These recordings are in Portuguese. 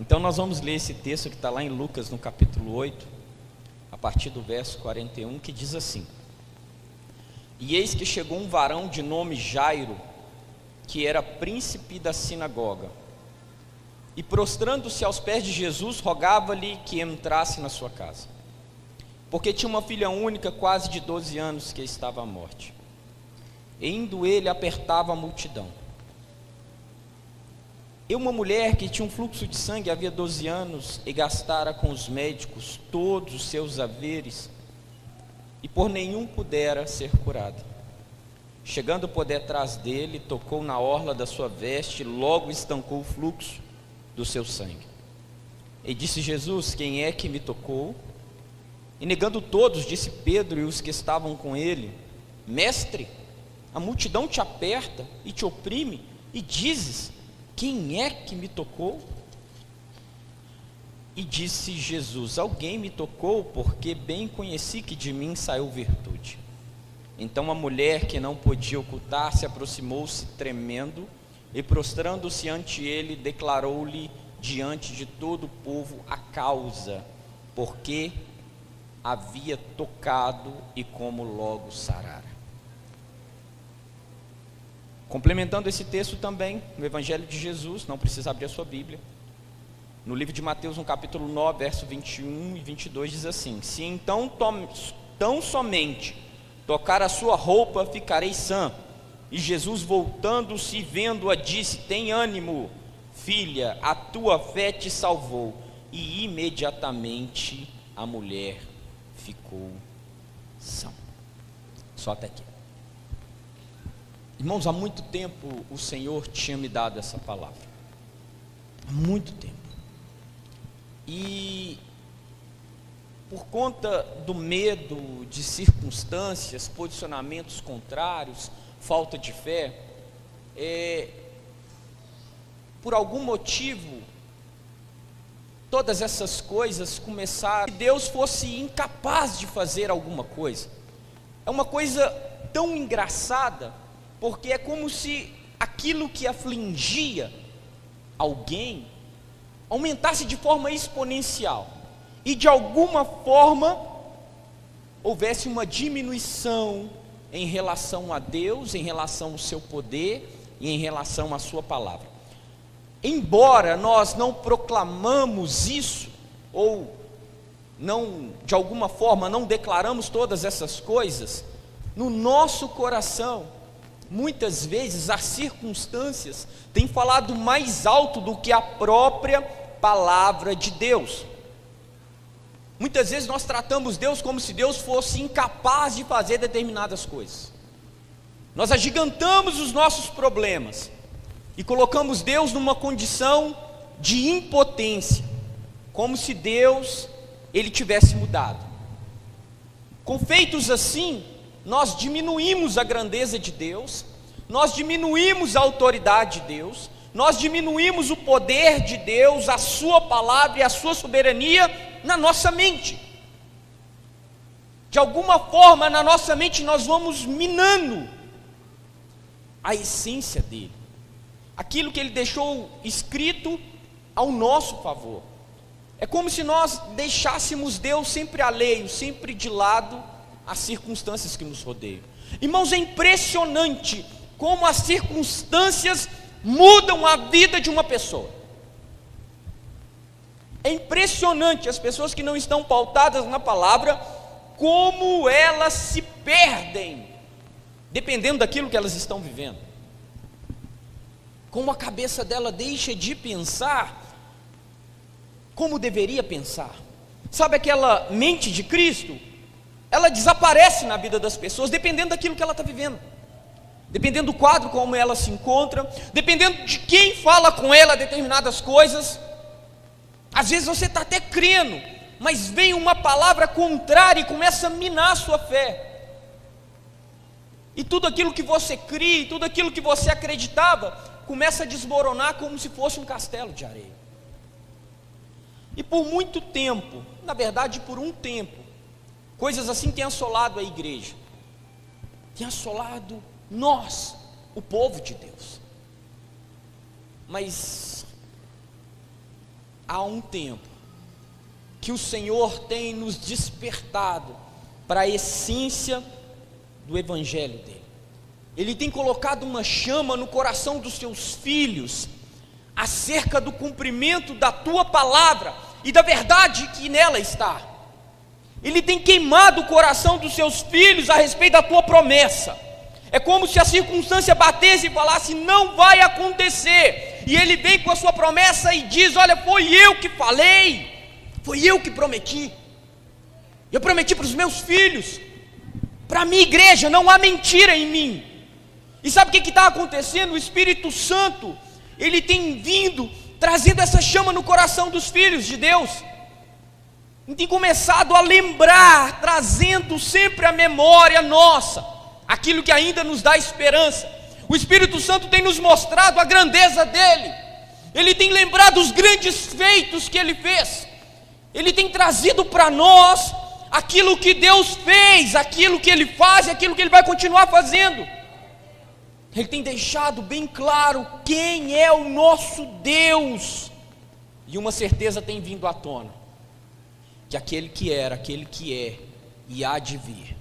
Então nós vamos ler esse texto que está lá em Lucas, no capítulo 8, a partir do verso 41, que diz assim: E eis que chegou um varão de nome Jairo, que era príncipe da sinagoga, e prostrando-se aos pés de Jesus, rogava-lhe que entrasse na sua casa, porque tinha uma filha única, quase de 12 anos, que estava à morte. E indo ele, apertava a multidão. E uma mulher que tinha um fluxo de sangue havia 12 anos, e gastara com os médicos todos os seus haveres, e por nenhum pudera ser curada. Chegando por detrás dele, tocou na orla da sua veste, e logo estancou o fluxo do seu sangue. E disse Jesus: Quem é que me tocou? E negando todos, disse Pedro e os que estavam com ele: Mestre, a multidão te aperta e te oprime, e dizes: Quem é que me tocou? E disse Jesus: Alguém me tocou, porque bem conheci que de mim saiu virtude. Então a mulher, que não podia ocultar-se, aproximou-se tremendo, e prostrando-se ante ele, declarou-lhe diante de todo o povo a causa, porque havia tocado e como logo sarara. Complementando esse texto também, no Evangelho de Jesus, não precisa abrir a sua Bíblia, no livro de Mateus, no capítulo 9, verso 21 e 22, diz assim: Se então tão somente tocar a sua roupa, ficarei sã. E Jesus, voltando-se e vendo-a, disse: Tem ânimo, filha, a tua fé te salvou. E imediatamente a mulher ficou sã. Só até aqui. Irmãos, há muito tempo o Senhor tinha me dado essa palavra. Há muito tempo. E por conta do medo de circunstâncias, posicionamentos contrários, falta de fé, por algum motivo, todas essas coisas começaram, se Deus fosse incapaz de fazer alguma coisa. É uma coisa tão engraçada, porque é como se aquilo que afligia alguém aumentasse de forma exponencial, e de alguma forma houvesse uma diminuição em relação a Deus, em relação ao seu poder e em relação à sua palavra. Embora nós não proclamamos isso, ou não, de alguma forma, não declaramos todas essas coisas, no nosso coração, muitas vezes as circunstâncias têm falado mais alto do que a própria palavra de Deus. Muitas vezes nós tratamos Deus como se Deus fosse incapaz de fazer determinadas coisas. Nós agigantamos os nossos problemas e colocamos Deus numa condição de impotência, como se Deus, Ele tivesse mudado. Com feitos assim, nós diminuímos a grandeza de Deus, nós diminuímos a autoridade de Deus, nós diminuímos o poder de Deus, a sua palavra e a sua soberania na nossa mente. De alguma forma, na nossa mente, nós vamos minando a essência dele, aquilo que ele deixou escrito ao nosso favor. É como se nós deixássemos Deus sempre alheio, sempre de lado às circunstâncias que nos rodeiam. Irmãos, é impressionante como as circunstâncias mudam a vida de uma pessoa. É impressionante as pessoas que não estão pautadas na palavra, como elas se perdem, dependendo daquilo que elas estão vivendo. Como a cabeça dela deixa de pensar como deveria pensar. Sabe aquela mente de Cristo? Ela desaparece na vida das pessoas, dependendo daquilo que ela está vivendo, dependendo do quadro como ela se encontra, dependendo de quem fala com ela determinadas coisas. Às vezes você está até crendo, mas vem uma palavra contrária e começa a minar a sua fé, e tudo aquilo que você cria, tudo aquilo que você acreditava, começa a desmoronar como se fosse um castelo de areia. E por muito tempo, na verdade por um tempo, coisas assim têm assolado a igreja, têm assolado nós, o povo de Deus. Mas há um tempo que o Senhor tem nos despertado para a essência do Evangelho dele. Ele tem colocado uma chama no coração dos seus filhos acerca do cumprimento da tua palavra e da verdade que nela está. Ele tem queimado o coração dos seus filhos a respeito da tua promessa. É como se a circunstância batesse e falasse: não vai acontecer. E ele vem com a sua promessa e diz: olha, foi eu que falei, foi eu que prometi. Eu prometi para os meus filhos, para a minha igreja, não há mentira em mim. E sabe o que está acontecendo? O Espírito Santo, ele tem vindo, trazendo essa chama no coração dos filhos de Deus. E tem começado a lembrar, trazendo sempre à memória nossa, aquilo que ainda nos dá esperança. O Espírito Santo tem nos mostrado a grandeza dele. Ele tem lembrado os grandes feitos que ele fez. Ele tem trazido para nós aquilo que Deus fez, aquilo que ele faz e aquilo que ele vai continuar fazendo. Ele tem deixado bem claro quem é o nosso Deus. E uma certeza tem vindo à tona: que aquele que era, aquele que é e há de vir,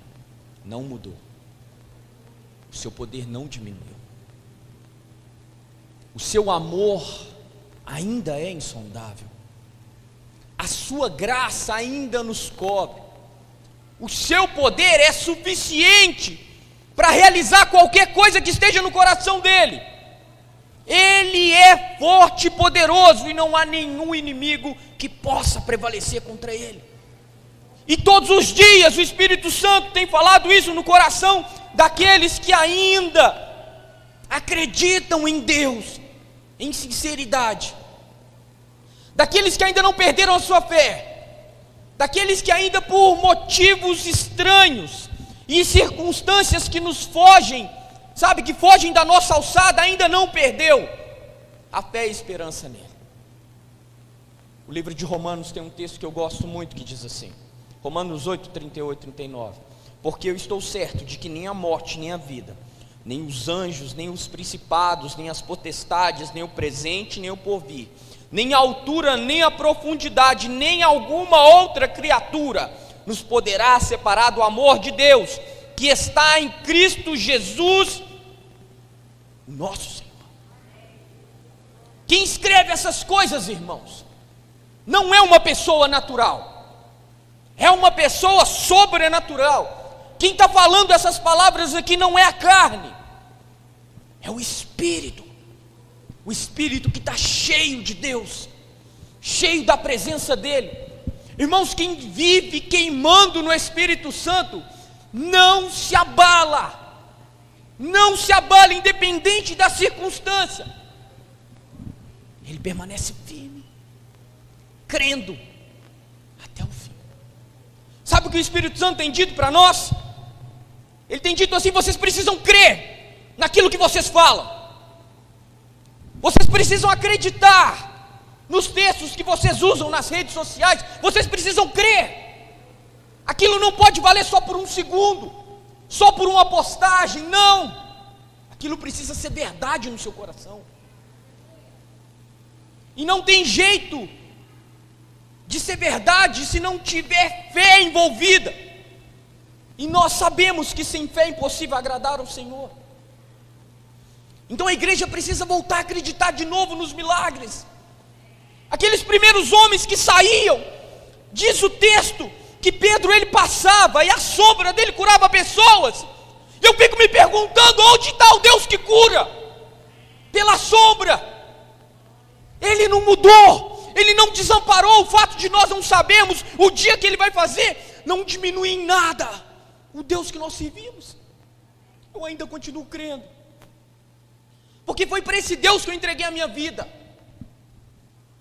não mudou. O seu poder não diminuiu. O seu amor ainda é insondável. A sua graça ainda nos cobre. O seu poder é suficiente para realizar qualquer coisa que esteja no coração dele. Ele é forte e poderoso, e não há nenhum inimigo que possa prevalecer contra ele. E todos os dias o Espírito Santo tem falado isso no coração daqueles que ainda acreditam em Deus, em sinceridade, daqueles que ainda não perderam a sua fé, daqueles que ainda por motivos estranhos e circunstâncias que nos fogem, sabe, que fogem da nossa alçada, ainda não perdeu a fé e a esperança nele. O livro de Romanos tem um texto que eu gosto muito que diz assim, Romanos 8, 38, 39: porque eu estou certo de que nem a morte, nem a vida, nem os anjos, nem os principados, nem as potestades, nem o presente, nem o porvir, nem a altura, nem a profundidade, nem alguma outra criatura nos poderá separar do amor de Deus, que está em Cristo Jesus, nosso Senhor. Quem escreve essas coisas, irmãos, não é uma pessoa natural, é uma pessoa sobrenatural. Quem está falando essas palavras aqui não é a carne, é o Espírito que está cheio de Deus, cheio da presença dEle. Irmãos, quem vive queimando no Espírito Santo, não se abala, independente da circunstância, ele permanece firme, crendo até o fim. Sabe o que o Espírito Santo tem dito para nós? Ele tem dito assim: vocês precisam crer naquilo que vocês falam, vocês precisam acreditar nos textos que vocês usam nas redes sociais, vocês precisam crer. Aquilo não pode valer só por um segundo, só por uma postagem, não. Aquilo precisa ser verdade no seu coração. E não tem jeito de ser verdade se não tiver fé envolvida. E nós sabemos que sem fé é impossível agradar ao Senhor. Então a igreja precisa voltar a acreditar de novo nos milagres. Aqueles primeiros homens que saíam, diz o texto, que Pedro ele passava e a sombra dele curava pessoas. Eu fico me perguntando: onde está o Deus que cura? Pela sombra. Ele não mudou, Ele não desamparou. O fato de nós não sabermos o dia que Ele vai fazer não diminui em nada o Deus que nós servimos. Eu ainda continuo crendo, porque foi para esse Deus que eu entreguei a minha vida.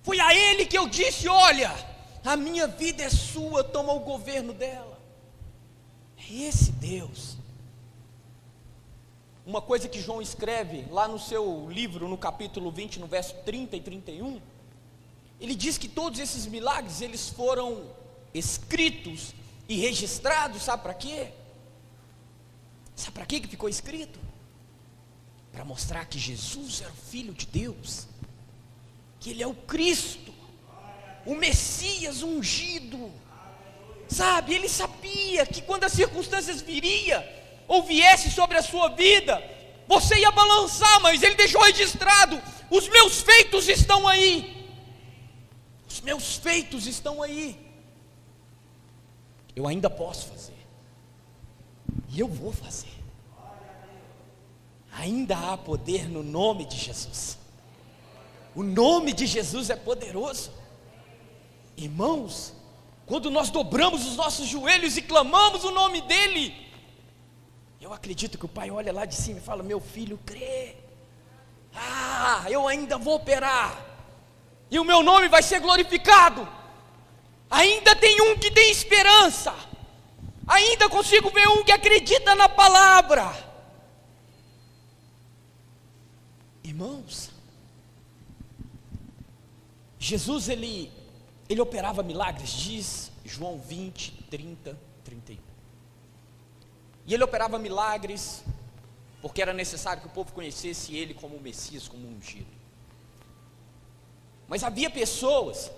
Foi a Ele que eu disse: olha, a minha vida é sua, toma o governo dela. É esse Deus. Uma coisa que João escreve lá no seu livro, no capítulo 20, no verso 30 e 31, ele diz que todos esses milagres, eles foram escritos e registrados, sabe para quê? Sabe para quê que ficou escrito? Para mostrar que Jesus era o Filho de Deus, que Ele é o Cristo, o Messias ungido. Sabe, ele sabia que quando as circunstâncias viesse sobre a sua vida, você ia balançar, mas ele deixou registrado: os meus feitos estão aí. Os meus feitos estão aí. Eu ainda posso fazer. E eu vou fazer. Ainda há poder no nome de Jesus. O nome de Jesus é poderoso. Irmãos, quando nós dobramos os nossos joelhos e clamamos o nome dEle, eu acredito que o Pai olha lá de cima e fala: meu filho crê. Eu ainda vou operar. E o meu nome vai ser glorificado. Ainda tem um que tem esperança. Ainda consigo ver um que acredita na palavra. Irmãos, Jesus ele operava milagres, diz João 20, 30, 31. E ele operava milagres porque era necessário que o povo conhecesse ele como o Messias, como o ungido. Mas havia pessoas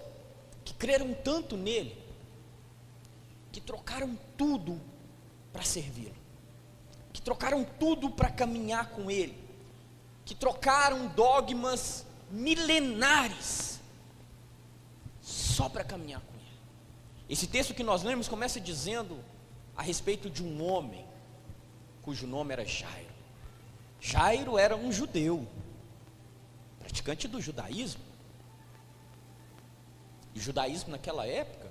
que creram tanto nele, que trocaram tudo para servi-lo, que trocaram tudo para caminhar com ele, que trocaram dogmas milenares só para caminhar com ele. Esse texto que nós lemos começa dizendo a respeito de um homem cujo nome era Jairo. Jairo era um judeu, praticante do judaísmo. E o judaísmo naquela época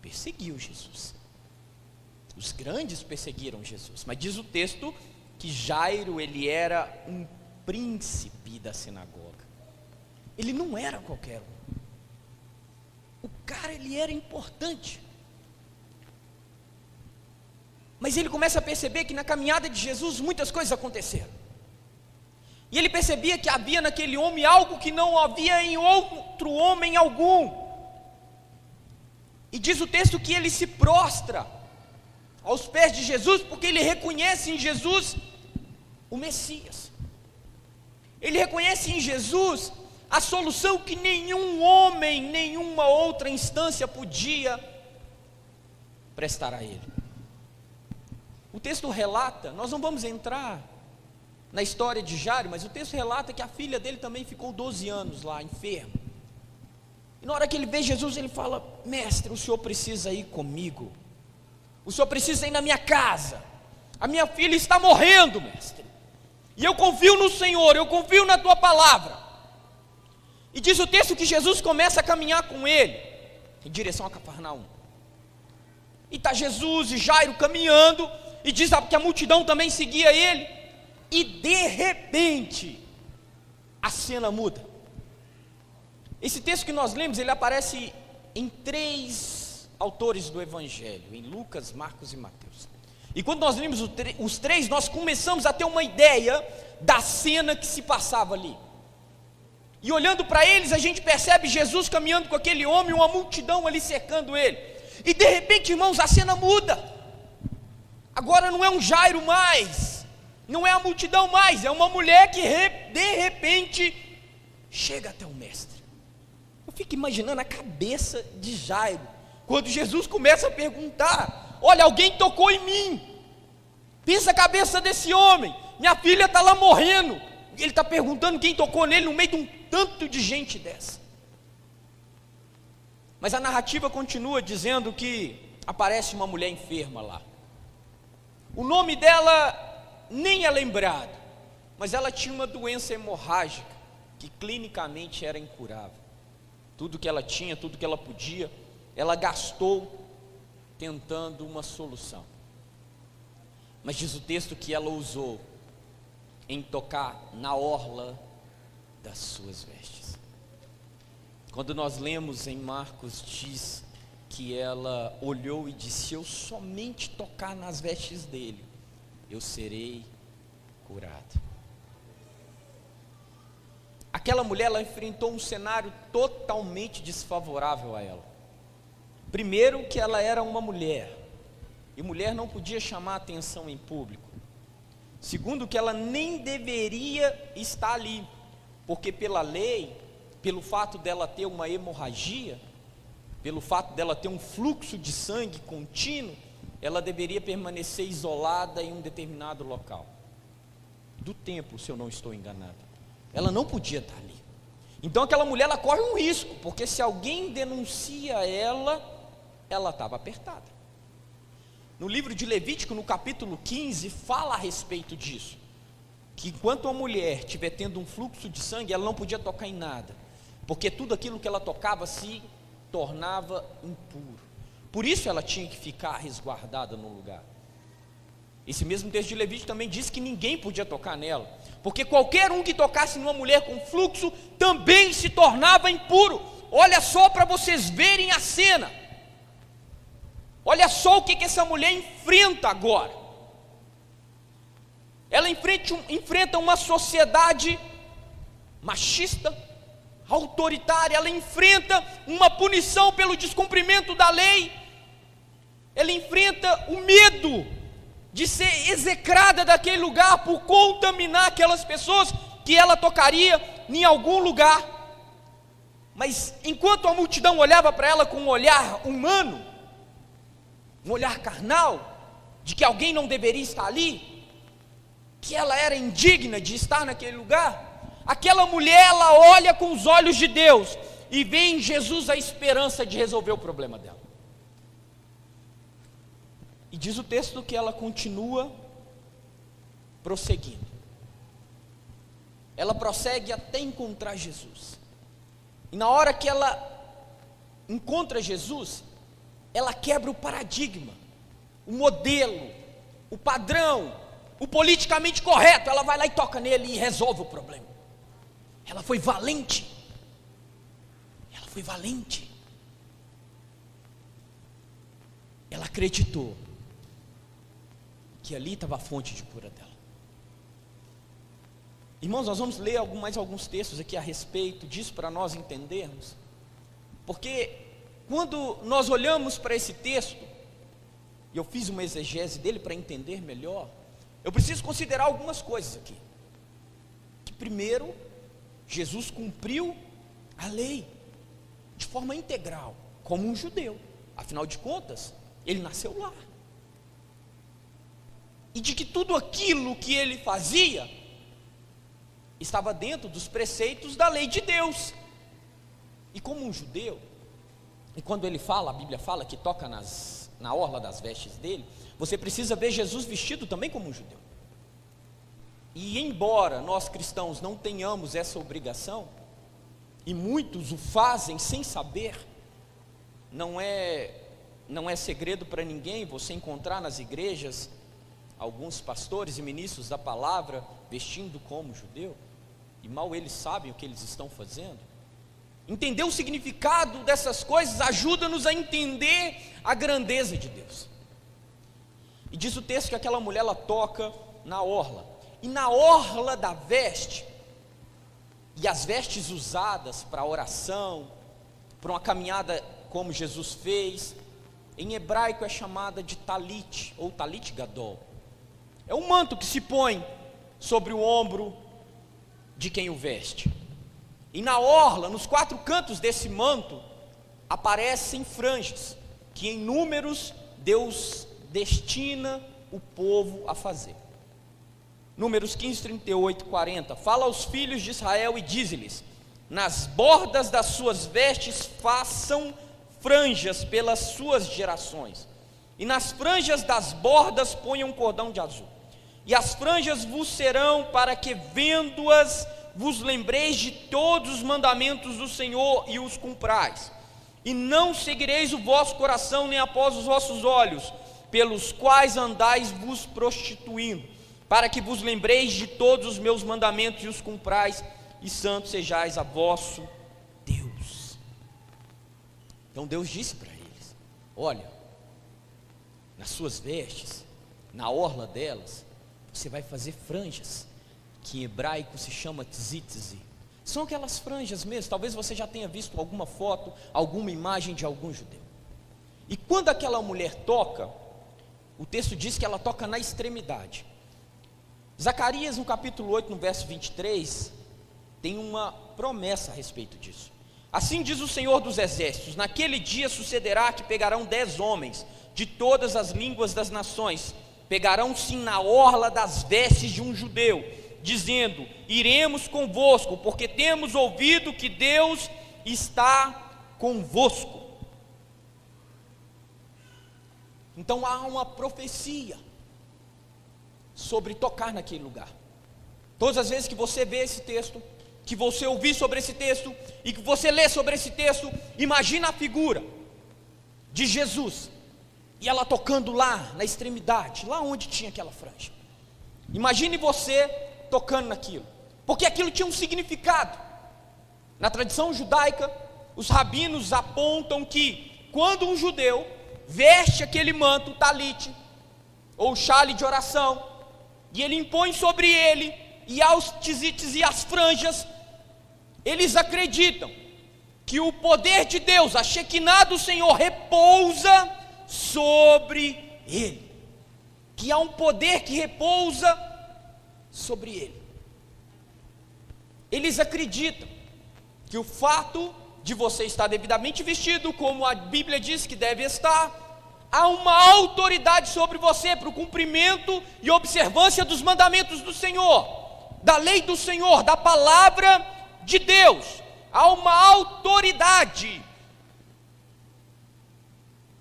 perseguiu Jesus. Os grandes perseguiram Jesus. Mas diz o texto que Jairo ele era um príncipe da sinagoga. Ele não era qualquer um. O cara ele era importante. Mas ele começa a perceber que na caminhada de Jesus muitas coisas aconteceram. E ele percebia que havia naquele homem algo que não havia em outro homem algum. E diz o texto que ele se prostra aos pés de Jesus, porque ele reconhece em Jesus o Messias. Ele reconhece em Jesus a solução que nenhum homem, nenhuma outra instância podia prestar a ele. O texto relata, nós não vamos entrar na história de Jairo, mas o texto relata que a filha dele também ficou 12 anos lá, enferma. E na hora que ele vê Jesus, ele fala: mestre, o senhor precisa ir comigo. O senhor precisa ir na minha casa. A minha filha está morrendo, mestre. E eu confio no Senhor, eu confio na tua palavra. E diz o texto que Jesus começa a caminhar com ele em direção a Cafarnaum. E está Jesus e Jairo caminhando, e diz que a multidão também seguia ele. E de repente a cena muda. Esse texto que nós lemos, ele aparece em 3 autores do Evangelho, em Lucas, Marcos e Mateus. E quando nós lemos os 3, nós começamos a ter uma ideia da cena que se passava ali. E olhando para eles, a gente percebe Jesus caminhando com aquele homem, uma multidão ali cercando ele. E de repente, irmãos, a cena muda. Agora não é um Jairo mais, não é a multidão mais, é uma mulher que de repente chega até o mestre. Eu fico imaginando a cabeça de Jairo, quando Jesus começa a perguntar: olha, alguém tocou em mim. Pensa a cabeça desse homem, minha filha está lá morrendo. Ele está perguntando quem tocou nele no meio de um tanto de gente dessa. Mas a narrativa continua dizendo que aparece uma mulher enferma lá. O nome dela nem é lembrado, mas ela tinha uma doença hemorrágica que clinicamente era incurável. Tudo que ela tinha, tudo que ela podia, ela gastou tentando uma solução. Mas diz o texto que ela usou em tocar na orla das suas vestes. Quando nós lemos em Marcos, diz que ela olhou e disse: se eu somente tocar nas vestes dele, eu serei curado. Aquela mulher, ela enfrentou um cenário totalmente desfavorável a ela. Primeiro, que ela era uma mulher, e mulher não podia chamar atenção em público. Segundo, que ela nem deveria estar ali, porque pela lei, pelo fato dela ter uma hemorragia, pelo fato dela ter um fluxo de sangue contínuo, ela deveria permanecer isolada em um determinado local do templo, se eu não estou enganado. Ela não podia estar ali. Então aquela mulher, ela corre um risco, porque se alguém denuncia ela estava apertada. No livro de Levítico, no capítulo 15, fala a respeito disso, que enquanto a mulher estiver tendo um fluxo de sangue, ela não podia tocar em nada, porque tudo aquilo que ela tocava se tornava impuro. Por isso ela tinha que ficar resguardada no lugar. Esse mesmo texto de Levítico também diz que ninguém podia tocar nela, porque qualquer um que tocasse numa mulher com fluxo também se tornava impuro. Olha só para vocês verem a cena. Olha só o que essa mulher enfrenta agora. Ela enfrenta uma sociedade machista, autoritária. Ela enfrenta uma punição pelo descumprimento da lei. Ela enfrenta o medo de ser execrada daquele lugar por contaminar aquelas pessoas que ela tocaria em algum lugar. Mas enquanto a multidão olhava para ela com um olhar humano, um olhar carnal, de que alguém não deveria estar ali, que ela era indigna de estar naquele lugar, aquela mulher, ela olha com os olhos de Deus e vê em Jesus a esperança de resolver o problema dela. E diz o texto que ela continua prosseguindo. Ela prossegue até encontrar Jesus. E na hora que ela encontra Jesus, ela quebra o paradigma, o modelo, o padrão, o politicamente correto. Ela vai lá e toca nele e resolve o problema. Ela foi valente. Ela foi valente. Ela acreditou que ali estava a fonte de cura dela. Irmãos, nós vamos ler mais alguns textos aqui a respeito disso para nós entendermos, porque quando nós olhamos para esse texto, e eu fiz uma exegese dele para entender melhor, eu preciso considerar algumas coisas aqui. Que primeiro, Jesus cumpriu a lei de forma integral, como um judeu. Afinal de contas, ele nasceu lá. E de que tudo aquilo que ele fazia estava dentro dos preceitos da lei de Deus. E como um judeu, e quando ele fala, a Bíblia fala que toca na orla das vestes dele, você precisa ver Jesus vestido também como um judeu. E embora nós cristãos não tenhamos essa obrigação, e muitos o fazem sem saber, não é segredo para ninguém você encontrar nas igrejas alguns pastores e ministros da palavra vestindo como judeu, e mal eles sabem o que eles estão fazendo. Entender o significado dessas coisas ajuda-nos a entender a grandeza de Deus. E diz o texto que aquela mulher, ela toca na orla, e na orla da veste, e as vestes usadas para oração, para uma caminhada como Jesus fez, em hebraico é chamada de talit, ou talit gadol. É um manto que se põe sobre o ombro de quem o veste. E na orla, nos quatro cantos desse manto, aparecem franjas, que em números Deus destina o povo a fazer. Números 15, 38, 40, fala aos filhos de Israel e diz-lhes: nas bordas das suas vestes façam franjas pelas suas gerações, e nas franjas das bordas ponham um cordão de azul, e as franjas vos serão para que, vendo-as, vos lembreis de todos os mandamentos do Senhor e os cumprais, e não seguireis o vosso coração nem após os vossos olhos, pelos quais andais vos prostituindo, para que vos lembreis de todos os meus mandamentos e os cumprais, e santos sejais a vosso Deus. Então Deus disse para eles: olha, nas suas vestes, na orla delas, você vai fazer franjas, que em hebraico se chama tzitzi. São aquelas franjas mesmo. Talvez você já tenha visto alguma foto, alguma imagem de algum judeu. E quando aquela mulher toca, o texto diz que ela toca na extremidade. Zacarias, no capítulo 8, no verso 23, tem uma promessa a respeito disso. Assim diz o Senhor dos Exércitos: naquele dia sucederá que pegarão 10 homens de todas as línguas das nações, pegarão-se na orla das vestes de um judeu, dizendo: iremos convosco, porque temos ouvido que Deus está convosco. Então há uma profecia sobre tocar naquele lugar. Todas as vezes que você vê esse texto, que você ouvir sobre esse texto, e que você lê sobre esse texto, imagina a figura de Jesus, e ela tocando lá na extremidade, lá onde tinha aquela franja. Imagine você tocando naquilo, porque aquilo tinha um significado. Na tradição judaica, os rabinos apontam que quando um judeu veste aquele manto, talite, ou chale de oração, e ele impõe sobre ele, e aos tzitzis e as franjas, eles acreditam que o poder de Deus, a Shekinah do Senhor, repousa sobre ele, que há um poder que repousa sobre ele. Eles acreditam que o fato de você estar devidamente vestido, como a Bíblia diz que deve estar, há uma autoridade sobre você para o cumprimento e observância dos mandamentos do Senhor, da lei do Senhor, da palavra de Deus. Há uma autoridade.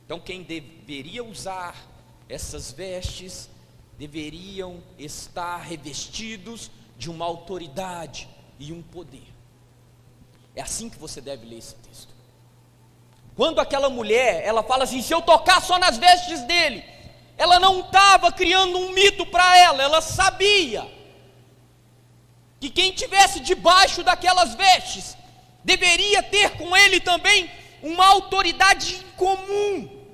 Então quem deveria usar essas vestes deveriam estar revestidos de uma autoridade e um poder. É assim que você deve ler esse texto. Quando aquela mulher, ela fala assim: se eu tocar só nas vestes dele, ela não estava criando um mito para ela, ela sabia que quem tivesse debaixo daquelas vestes deveria ter com ele também uma autoridade incomum,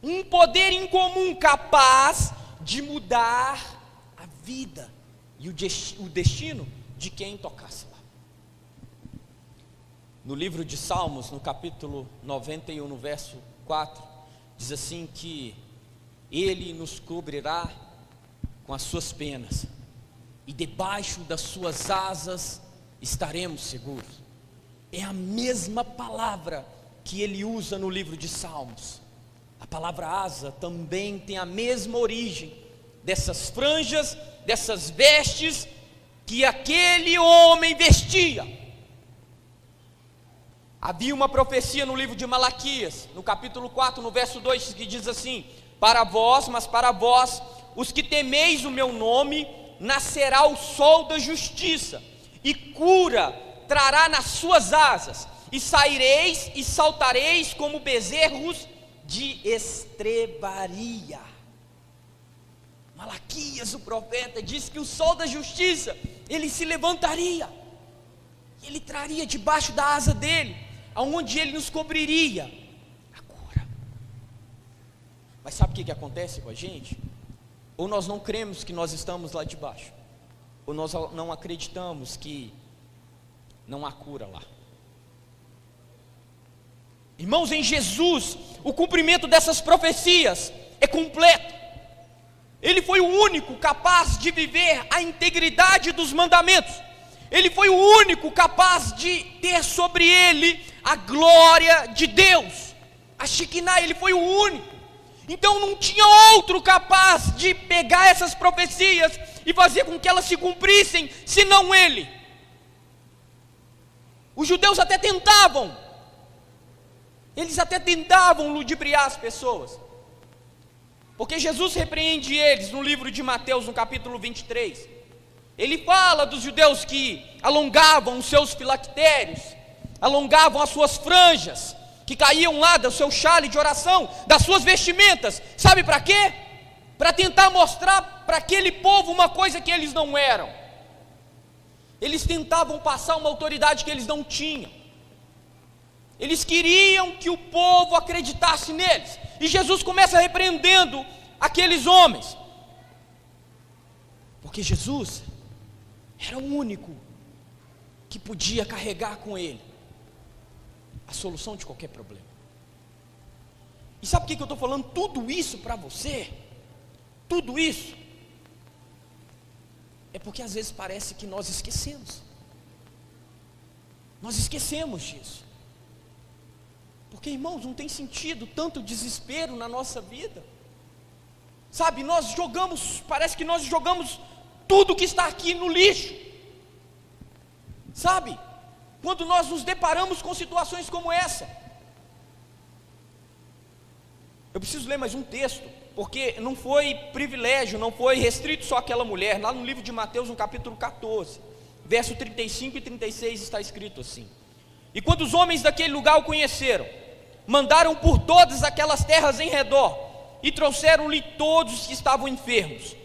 um poder incomum, capaz de mudar a vida e o destino de quem tocasse lá. No livro de Salmos, no capítulo 91, no verso 4, diz assim que ele nos cobrirá com as suas penas, e debaixo das suas asas estaremos seguros. É a mesma palavra que ele usa no livro de Salmos. A palavra asa também tem a mesma origem dessas franjas, dessas vestes que aquele homem vestia. Havia uma profecia no livro de Malaquias, no capítulo 4, no verso 2, que diz assim: para vós, os que temeis o meu nome, nascerá o sol da justiça, e cura trará nas suas asas, e saireis e saltareis como bezerros de estrebaria. Malaquias, o profeta, diz que o sol da justiça, ele se levantaria, ele traria debaixo da asa dele, aonde ele nos cobriria a cura. Mas sabe o que acontece com a gente? Ou nós não cremos que nós estamos lá debaixo, ou nós não acreditamos que não há cura lá. Irmãos, em Jesus, o cumprimento dessas profecias é completo. Ele foi o único capaz de viver a integridade dos mandamentos. Ele foi o único capaz de ter sobre ele a glória de Deus, a Shekinah. Ele foi o único. Então não tinha outro capaz de pegar essas profecias e fazer com que elas se cumprissem, senão ele. Os judeus até tentavam, eles até tentavam ludibriar as pessoas, porque Jesus repreende eles no livro de Mateus, no capítulo 23. Ele fala dos judeus que alongavam os seus filactérios, alongavam as suas franjas, que caíam lá do seu chale de oração, das suas vestimentas. Sabe para quê? Para tentar mostrar para aquele povo uma coisa que eles não eram. Eles tentavam passar uma autoridade que eles não tinham. Eles queriam que o povo acreditasse neles. E Jesus começa repreendendo aqueles homens, porque Jesus era o único que podia carregar com ele a solução de qualquer problema. E sabe por que eu estou falando tudo isso para você? Tudo isso é porque às vezes parece que nós esquecemos. Nós esquecemos disso. Porque, irmãos, não tem sentido tanto desespero na nossa vida. Sabe, nós jogamos, parece que nós jogamos tudo que está aqui no lixo. Sabe, quando nós nos deparamos com situações como essa. Eu preciso ler mais um texto, porque não foi privilégio, não foi restrito só àquela mulher. Lá no livro de Mateus, no capítulo 14, verso 35 e 36 está escrito assim: e quando os homens daquele lugar o conheceram, mandaram por todas aquelas terras em redor, e trouxeram-lhe todos os que estavam enfermos,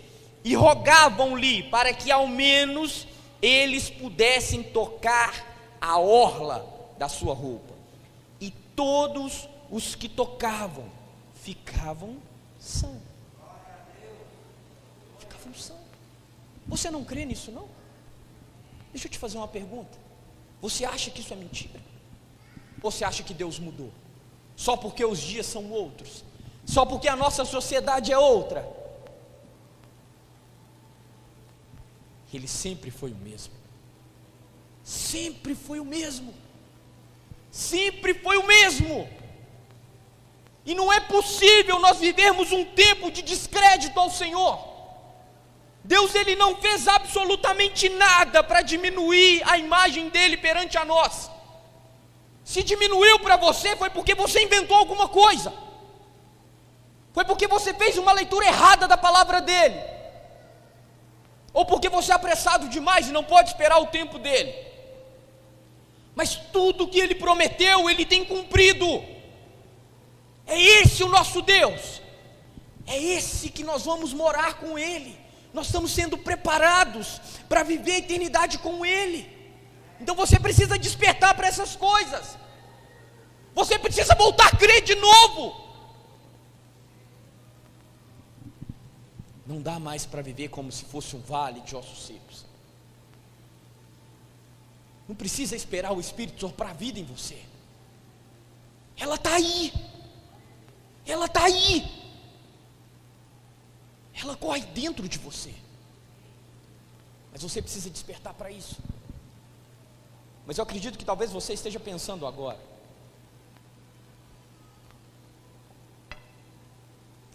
e rogavam-lhe para que ao menos eles pudessem tocar a orla da sua roupa. E todos os que tocavam ficavam sãos. Ficavam sãos. Você não crê nisso, não? Deixa eu te fazer uma pergunta. Você acha que isso é mentira? Ou você acha que Deus mudou? Só porque os dias são outros? Só porque a nossa sociedade é outra? Ele sempre foi o mesmo. Sempre foi o mesmo. Sempre foi o mesmo. E não é possível nós vivermos um tempo de descrédito ao Senhor. Deus, Ele não fez absolutamente nada para diminuir a imagem dEle perante a nós. Se diminuiu para você, foi porque você inventou alguma coisa. Foi porque você fez uma leitura errada da palavra dEle. Ou porque você é apressado demais e não pode esperar o tempo dEle. Mas tudo que Ele prometeu, Ele tem cumprido. É esse o nosso Deus. É esse que nós vamos morar com Ele. Nós estamos sendo preparados para viver a eternidade com Ele. Então você precisa despertar para essas coisas. Você precisa voltar a crer de novo. Não dá mais para viver como se fosse um vale de ossos secos. Não precisa esperar o Espírito soprar a vida em você. Ela está aí. Ela está aí. Ela corre dentro de você. Mas você precisa despertar para isso. Mas eu acredito que talvez você esteja pensando agora: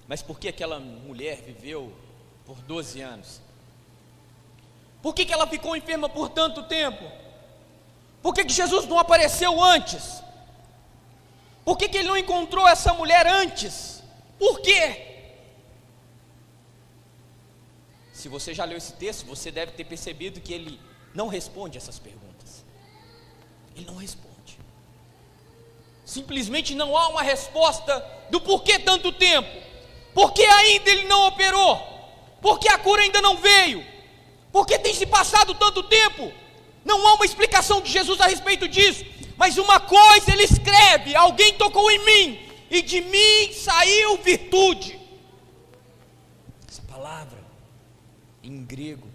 mas por que aquela mulher viveu por 12 anos? Por que ela ficou enferma por tanto tempo? Por que Jesus não apareceu antes? Por que Ele não encontrou essa mulher antes? Por quê? Se você já leu esse texto, você deve ter percebido que Ele não responde essas perguntas. Ele não responde. Simplesmente não há uma resposta do porquê tanto tempo. Por que ainda Ele não operou? Por que a cura ainda não veio? Por que tem se passado tanto tempo? Não há uma explicação de Jesus a respeito disso. Mas uma coisa Ele escreve: alguém tocou em mim, e de mim saiu virtude. Essa palavra, em grego,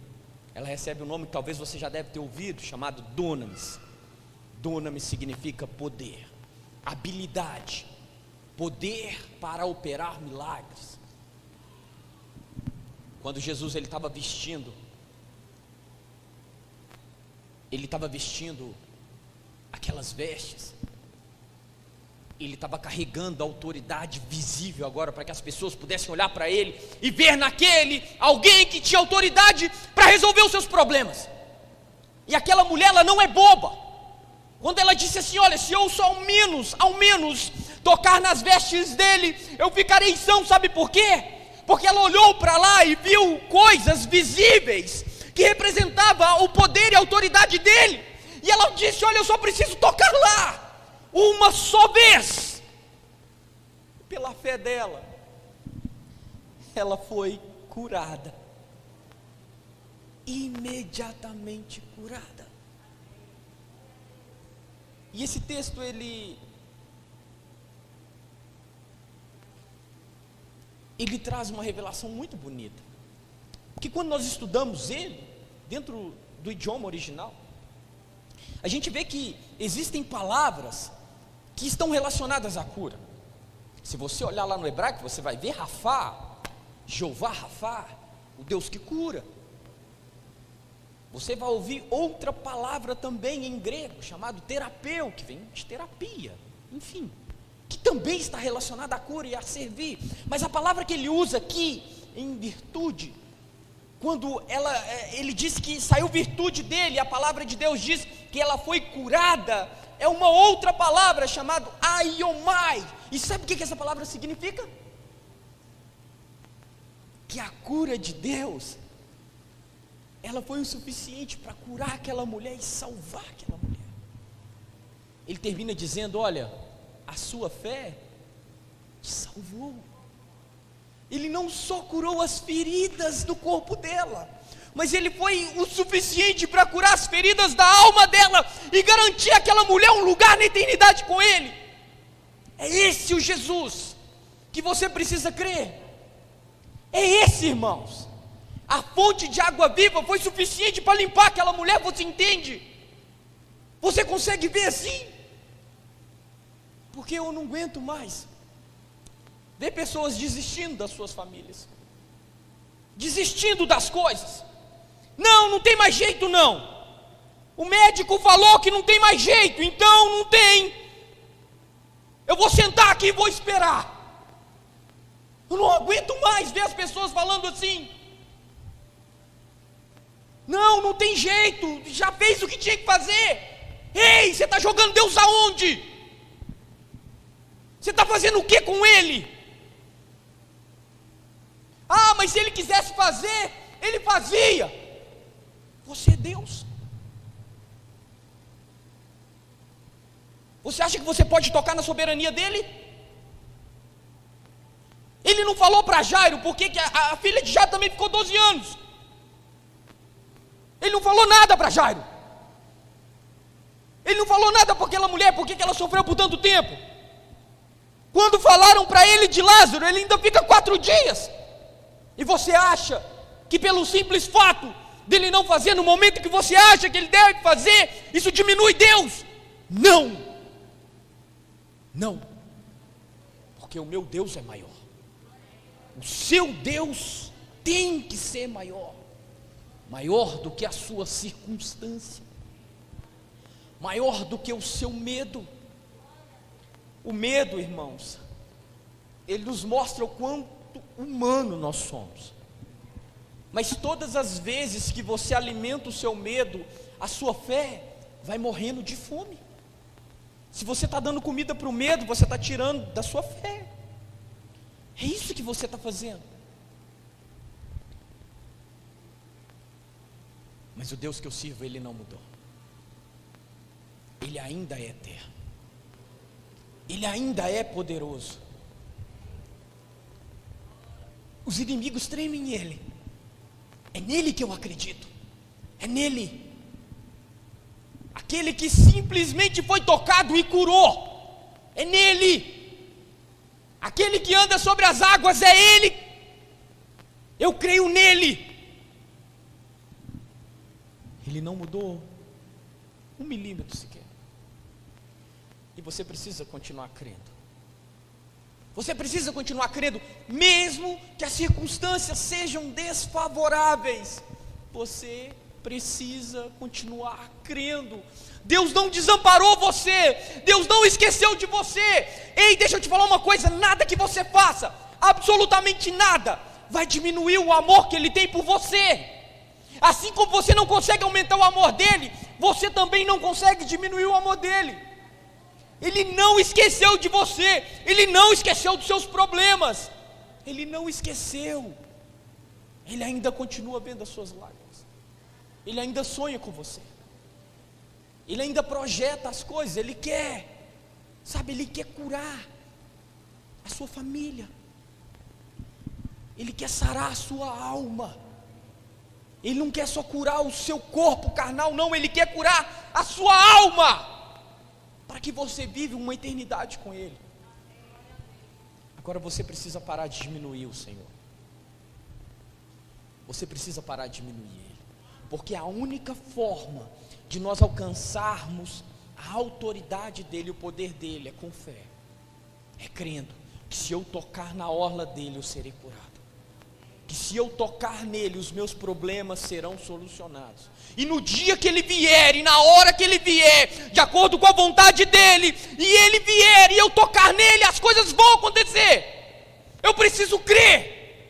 ela recebe um nome que talvez você já deve ter ouvido, chamado dunamis. Dunamis significa poder, habilidade, poder para operar milagres. Quando Jesus ele estava vestindo aquelas vestes, ele estava carregando a autoridade visível agora, para que as pessoas pudessem olhar para ele e ver naquele alguém que tinha autoridade para resolver os seus problemas. E aquela mulher, ela não é boba. Quando ela disse assim: olha, se eu só ao menos tocar nas vestes dele, eu ficarei são. Sabe por quê? Porque ela olhou para lá e viu coisas visíveis que representavam o poder e a autoridade dele. E ela disse: olha, eu só preciso tocar lá, uma só vez. Pela fé dela, ela foi curada. Imediatamente curada. E esse texto, ele traz uma revelação muito bonita. Porque quando nós estudamos ele, dentro do idioma original, a gente vê que existem palavras que estão relacionadas à cura. Se você olhar lá no hebraico, você vai ver Rafá, Jeová Rafá, o Deus que cura. Você vai ouvir outra palavra também em grego, chamado terapeu, que vem de terapia, enfim, que também está relacionada à cura e a servir. Mas a palavra que ele usa aqui, em virtude, quando ele diz que saiu virtude dele, a palavra de Deus diz que ela foi curada, é uma outra palavra chamada aiomai. E sabe o que essa palavra significa? Que a cura de Deus, ela foi o suficiente para curar aquela mulher e salvar aquela mulher. Ele termina dizendo: olha, a sua fé te salvou. Ele não só curou as feridas do corpo dela, mas ele foi o suficiente para curar as feridas da alma dela e garantir àquela mulher um lugar na eternidade com ele. É esse o Jesus que você precisa crer. É esse, irmãos. A fonte de água viva foi suficiente para limpar aquela mulher, você entende? Você consegue ver assim? Porque eu não aguento mais ver pessoas desistindo das suas famílias, desistindo das coisas. Não tem mais jeito não. O médico falou que não tem mais jeito, então não tem. Eu vou sentar aqui e vou esperar. Eu não aguento mais ver as pessoas falando assim. Não tem jeito, já fez o que tinha que fazer. Ei, você está jogando Deus aonde? Você está fazendo o que com Ele? Ah, mas se Ele quisesse fazer, Ele fazia. Você é Deus. Você acha que você pode tocar na soberania dEle? Ele não falou para Jairo, porque que a filha de Jairo também ficou 12 anos. Ele não falou nada para Jairo. Ele não falou nada para aquela mulher, porque que ela sofreu por tanto tempo. Quando falaram para ele de Lázaro, ele ainda fica 4 dias. E você acha que pelo simples fato dele não fazer no momento que você acha que ele deve fazer, isso diminui Deus? Não. Porque o meu Deus é maior. O seu Deus tem que ser maior do que a sua circunstância, maior do que o seu medo. O medo, irmãos, ele nos mostra o quanto humano nós somos. Mas todas as vezes que você alimenta o seu medo, a sua fé vai morrendo de fome. Se você está dando comida para o medo, você está tirando da sua fé. É isso que você está fazendo. Mas o Deus que eu sirvo, Ele não mudou. Ele ainda é eterno. Ele ainda é poderoso. Os inimigos tremem nele. É nele que eu acredito. É nele. Aquele que simplesmente foi tocado e curou. É nele. Aquele que anda sobre as águas é Ele. Eu creio nele. Ele não mudou 1 milímetro sequer. E você precisa continuar crendo. Você precisa continuar crendo, mesmo que as circunstâncias sejam desfavoráveis. Você precisa continuar crendo. Deus não desamparou você. Deus não esqueceu de você. Ei, deixa eu te falar uma coisa: nada que você faça, absolutamente nada, vai diminuir o amor que Ele tem por você. Assim como você não consegue aumentar o amor dEle, você também não consegue diminuir o amor dEle. Ele não esqueceu de você. Ele não esqueceu dos seus problemas. Ele não esqueceu. Ele ainda continua vendo as suas lágrimas. Ele ainda sonha com você. Ele ainda projeta as coisas. Ele quer, Ele quer curar a sua família. Ele quer sarar a sua alma. Ele não quer só curar o seu corpo carnal, não. Ele quer curar a sua alma, para que você viva uma eternidade com Ele. Agora você precisa parar de diminuir o Senhor. Você precisa parar de diminuir Ele, porque a única forma de nós alcançarmos a autoridade dEle, o poder dEle, é com fé. É crendo que se eu tocar na orla dEle, eu serei curado. que se eu tocar nele, os meus problemas serão solucionados. E no dia que ele vier, e na hora que ele vier, de acordo com a vontade dele, e ele vier, e eu tocar nele, as coisas vão acontecer. Eu preciso crer,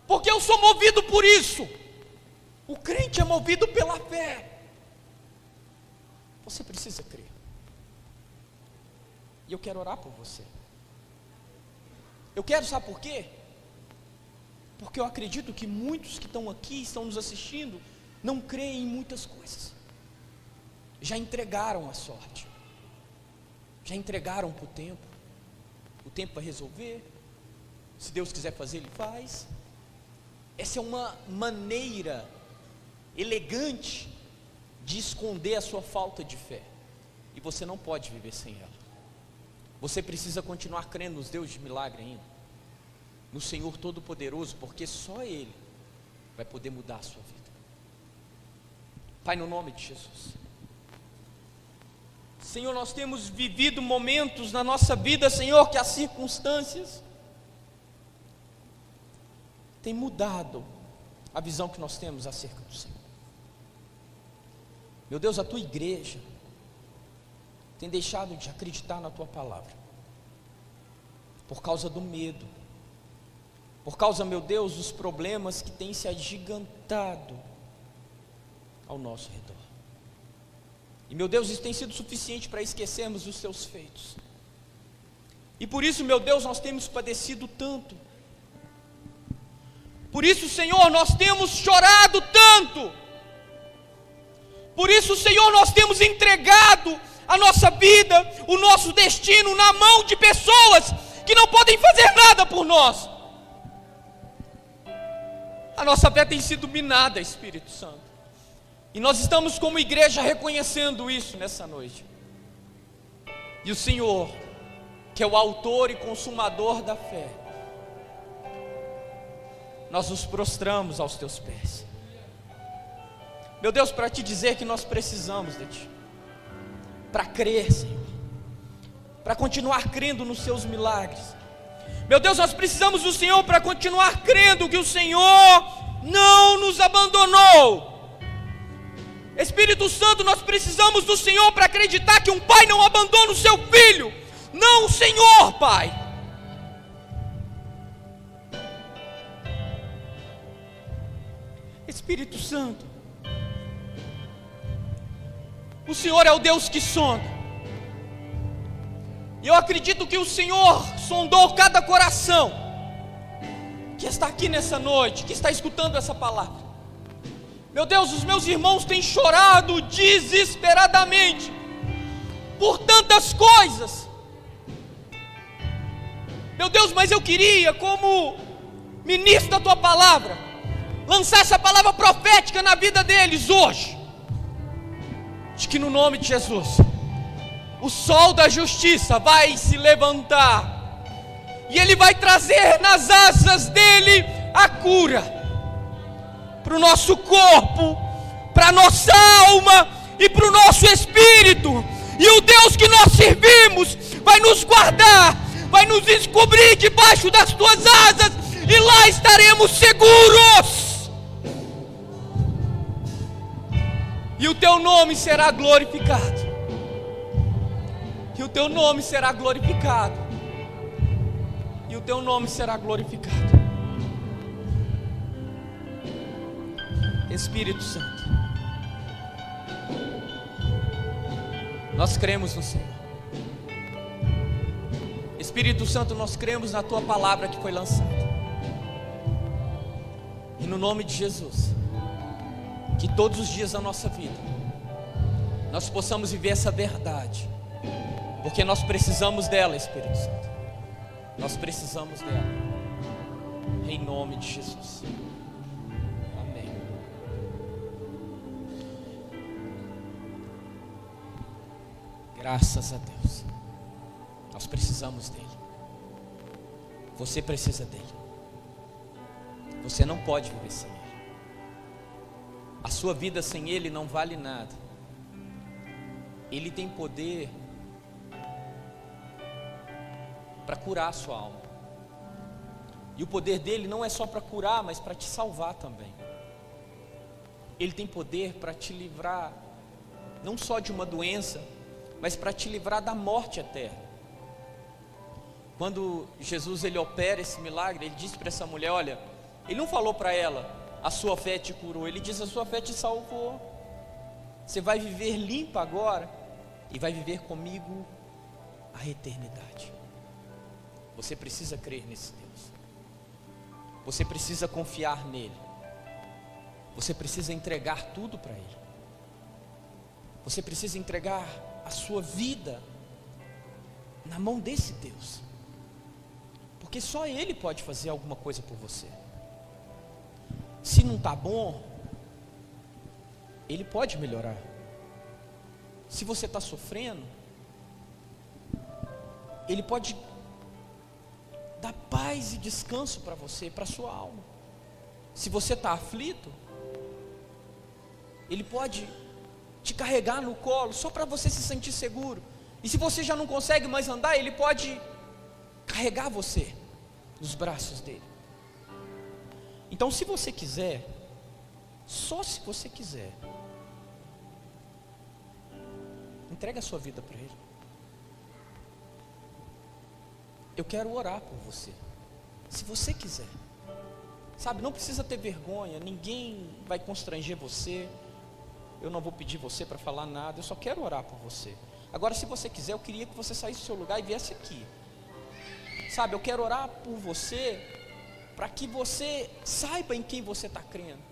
porque eu sou movido por isso. O crente é movido pela fé. Você precisa crer. E eu quero orar por você. Eu quero, sabe por quê? Porque eu acredito que muitos que estão aqui, estão nos assistindo, não creem em muitas coisas. Já entregaram a sorte. Já entregaram para o tempo. O tempo vai resolver. Se Deus quiser fazer, Ele faz. Essa é uma maneira elegante de esconder a sua falta de fé. E você não pode viver sem ela. Você precisa continuar crendo nos Deus de milagre ainda, no Senhor Todo-Poderoso, porque só Ele vai poder mudar a sua vida. Pai, no nome de Jesus, Senhor, nós temos vivido momentos na nossa vida, Senhor, que as circunstâncias têm mudado a visão que nós temos acerca do Senhor. Meu Deus, a Tua igreja tem deixado de acreditar na Tua palavra, por causa do medo, por causa, meu Deus, dos problemas que têm se agigantado ao nosso redor. E, meu Deus, isso tem sido suficiente para esquecermos os Teus feitos. E por isso, meu Deus, nós temos padecido tanto. Por isso, Senhor, nós temos chorado tanto. Por isso, Senhor, nós temos entregado a nossa vida, o nosso destino na mão de pessoas que não podem fazer nada por nós. A nossa fé tem sido minada, Espírito Santo. E nós estamos como igreja reconhecendo isso nessa noite. E o Senhor, que é o autor e consumador da fé, nós nos prostramos aos Teus pés. Meu Deus, para Te dizer que nós precisamos de Ti, para crer, Senhor, para continuar crendo nos Seus milagres. Meu Deus, nós precisamos do Senhor para continuar crendo que o Senhor não nos abandonou. Espírito Santo, nós precisamos do Senhor para acreditar que um pai não abandona o seu filho. Não, o Senhor, Pai. Espírito Santo, o Senhor é o Deus que sonda. E eu acredito que o Senhor sondou cada coração que está aqui nessa noite, que está escutando essa palavra. Meu Deus, os meus irmãos têm chorado desesperadamente por tantas coisas. Meu Deus, mas eu queria, como ministro da Tua palavra, lançar essa palavra profética na vida deles hoje, de que no nome de Jesus, o sol da justiça vai se levantar, e Ele vai trazer nas asas dEle a cura, para o nosso corpo, para a nossa alma e para o nosso espírito. E o Deus que nós servimos vai nos guardar, vai nos descobrir debaixo das Tuas asas, e lá estaremos seguros. E o Teu nome será glorificado. E o Teu nome será glorificado. E o Teu nome será glorificado. Espírito Santo, nós cremos no Senhor. Espírito Santo, nós cremos na Tua palavra que foi lançada. E no nome de Jesus, que todos os dias da nossa vida nós possamos viver essa verdade, porque nós precisamos dela, Espírito Santo. Nós precisamos dela. Em nome de Jesus. Amém. Graças a Deus. Nós precisamos dele. Você precisa dele. Você não pode viver sem ele. A sua vida sem ele não vale nada. Ele tem poder para curar a sua alma. E o poder dele não é só para curar, mas para te salvar também. Ele tem poder para te livrar, não só de uma doença, mas para te livrar da morte eterna. Quando Jesus ele opera esse milagre, ele disse para essa mulher, olha, ele não falou para ela, a sua fé te curou, ele disse, a sua fé te salvou. Você vai viver limpa agora e vai viver comigo a eternidade. Você precisa crer nesse Deus. Você precisa confiar nele. Você precisa entregar tudo para ele. Você precisa entregar a sua vida na mão desse Deus. Porque só ele pode fazer alguma coisa por você. Se não está bom, ele pode melhorar. Se você está sofrendo, ele pode dar paz e descanso para você, para a sua alma. Se você está aflito, ele pode te carregar no colo, só para você se sentir seguro. E se você já não consegue mais andar, ele pode carregar você nos braços dele. Então, se você quiser, só se você quiser, entrega a sua vida para ele. Eu quero orar por você, se você quiser. Sabe, não precisa ter vergonha, ninguém vai constranger você. Eu não vou pedir você para falar nada, eu só quero orar por você. Agora, se você quiser, eu queria que você saísse do seu lugar e viesse aqui. Sabe, eu quero orar por você, para que você saiba em quem você está crendo.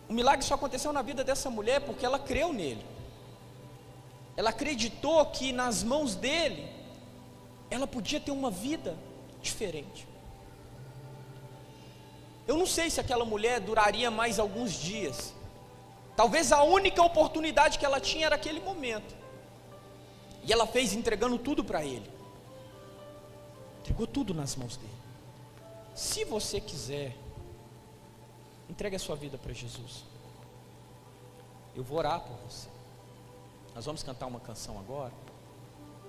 O milagre só aconteceu na vida dessa mulher porque ela creu nele. Ela acreditou que nas mãos dele, ela podia ter uma vida diferente. Eu não sei se aquela mulher duraria mais alguns dias. Talvez a única oportunidade que ela tinha era aquele momento. E ela fez entregando tudo para ele. Entregou tudo nas mãos dele. Se você quiser, entregue a sua vida para Jesus. Eu vou orar por você. Nós vamos cantar uma canção agora.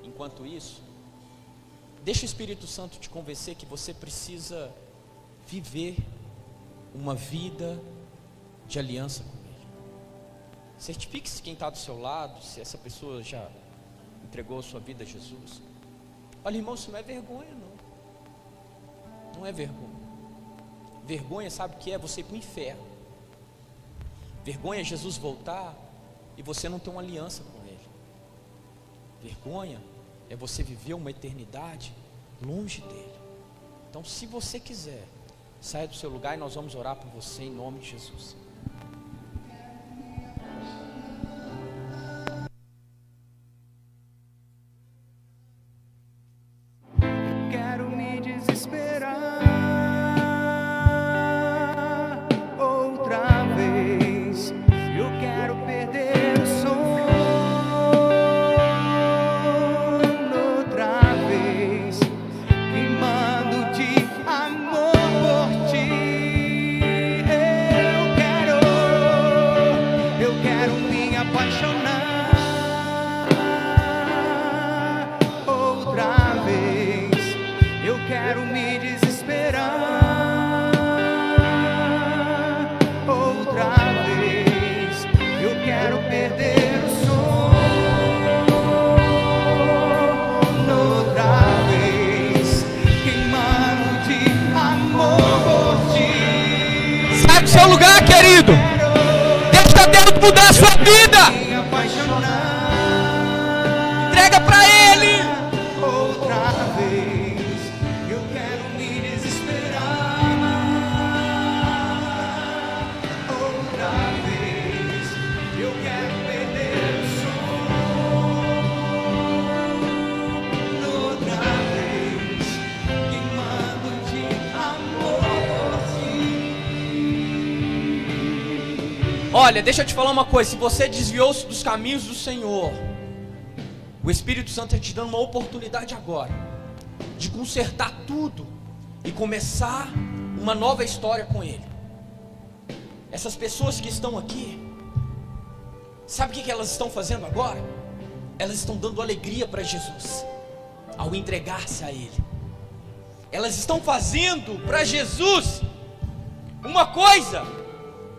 Enquanto isso, deixa o Espírito Santo te convencer que você precisa viver uma vida de aliança com ele. Certifique-se quem está do seu lado, se essa pessoa já entregou a sua vida a Jesus. Olha, irmão, isso não é vergonha, não. Não é vergonha. Vergonha, sabe o que é? Você ir para o inferno. Vergonha é Jesus voltar e você não ter uma aliança com ele. Vergonha é você viver uma eternidade longe dele. Então, se você quiser, saia do seu lugar e nós vamos orar por você em nome de Jesus. Quero me desesperar outra vez. Eu quero perder o sono outra vez, queimando de amor por ti. Eu quero me apaixonar outra vez. Eu quero me desesperar outra vez. Eu quero perder o sono outra vez, queimando de amor por ti. Sai do seu lugar, querido. Deixa Deus mudar a sua vida. Me apaixonar Entrega para ele. outra vez. Eu quero me desesperar outra vez. Eu quero perder o sono outra vez, queimando de amor por ti. Olha, deixa eu te falar uma coisa. Se você desviou-se dos caminhos do Senhor, o Espírito Santo está te dando uma oportunidade agora de consertar tudo e começar uma nova história com ele. Essas pessoas que estão aqui, sabe o que elas estão fazendo agora? Elas estão dando alegria para Jesus ao entregar-se a ele. elas estão fazendo para Jesus uma coisa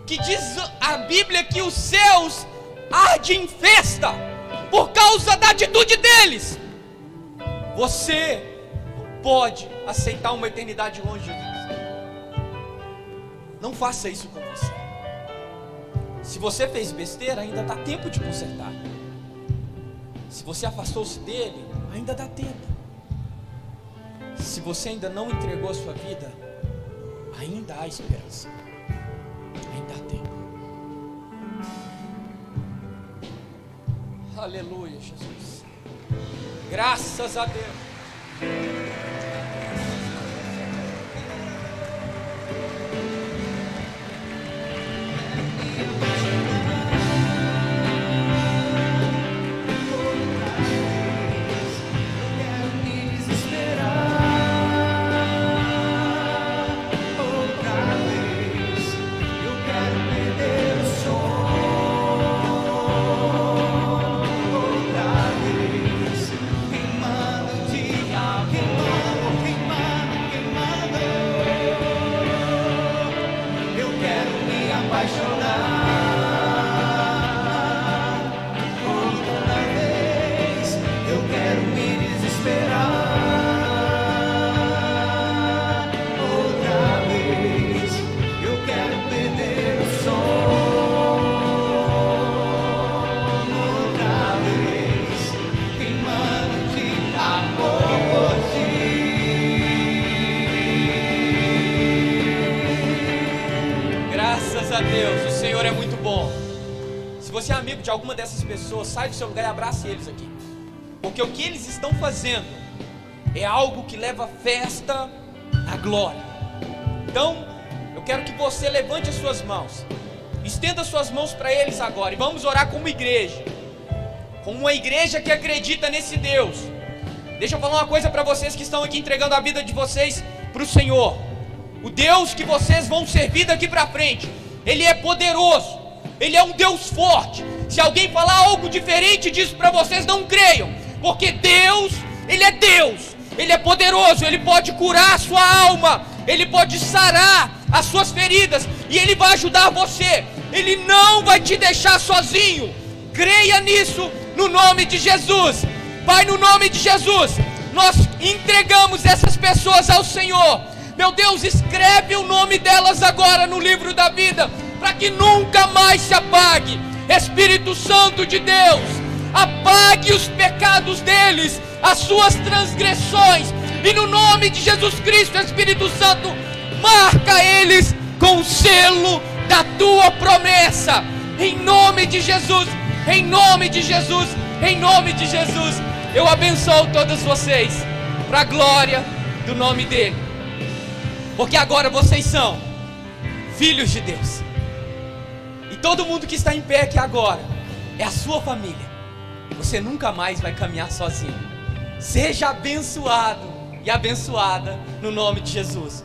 que diz a Bíblia que os céus ardem em festa por causa da atitude deles. Você pode aceitar uma eternidade longe de Deus. Não faça isso com você. Se você fez besteira, ainda dá tempo de consertar. Se você afastou-se dele, ainda dá tempo. Se você ainda não entregou a sua vida, ainda há esperança. Ainda há tempo. Aleluia, Jesus. Graças a Deus. A Deus, o Senhor é muito bom. Se você é amigo de alguma dessas pessoas, sai do seu lugar e abrace eles aqui, porque o que eles estão fazendo é algo que leva festa à glória. Então, eu quero que você levante as suas mãos, estenda as suas mãos para eles agora, e vamos orar como igreja, como uma igreja que acredita nesse Deus. Deixa eu falar uma coisa para vocês que estão aqui entregando a vida de vocês para o Senhor. O Deus que vocês vão servir daqui para frente, Ele é poderoso, Ele é um Deus forte. Se alguém falar algo diferente disso para vocês, não creiam, porque Deus, Ele é Deus, Ele é poderoso, Ele pode curar a sua alma, Ele pode sarar as suas feridas, e Ele vai ajudar você, Ele não vai te deixar sozinho. Creia nisso, no nome de Jesus. Pai, no nome de Jesus, nós entregamos essas pessoas ao Senhor. Meu Deus, escreve o nome delas agora no livro da vida, para que nunca mais se apague. Espírito Santo de Deus, apague os pecados deles, as suas transgressões, e no nome de Jesus Cristo, Espírito Santo, marca eles com o selo da tua promessa, em nome de Jesus, em nome de Jesus, em nome de Jesus. Eu abençoo todas vocês, para a glória do nome dEle, porque agora vocês são filhos de Deus, e todo mundo que está em pé aqui agora é a sua família. Você nunca mais vai caminhar sozinho. Seja abençoado e abençoada no nome de Jesus.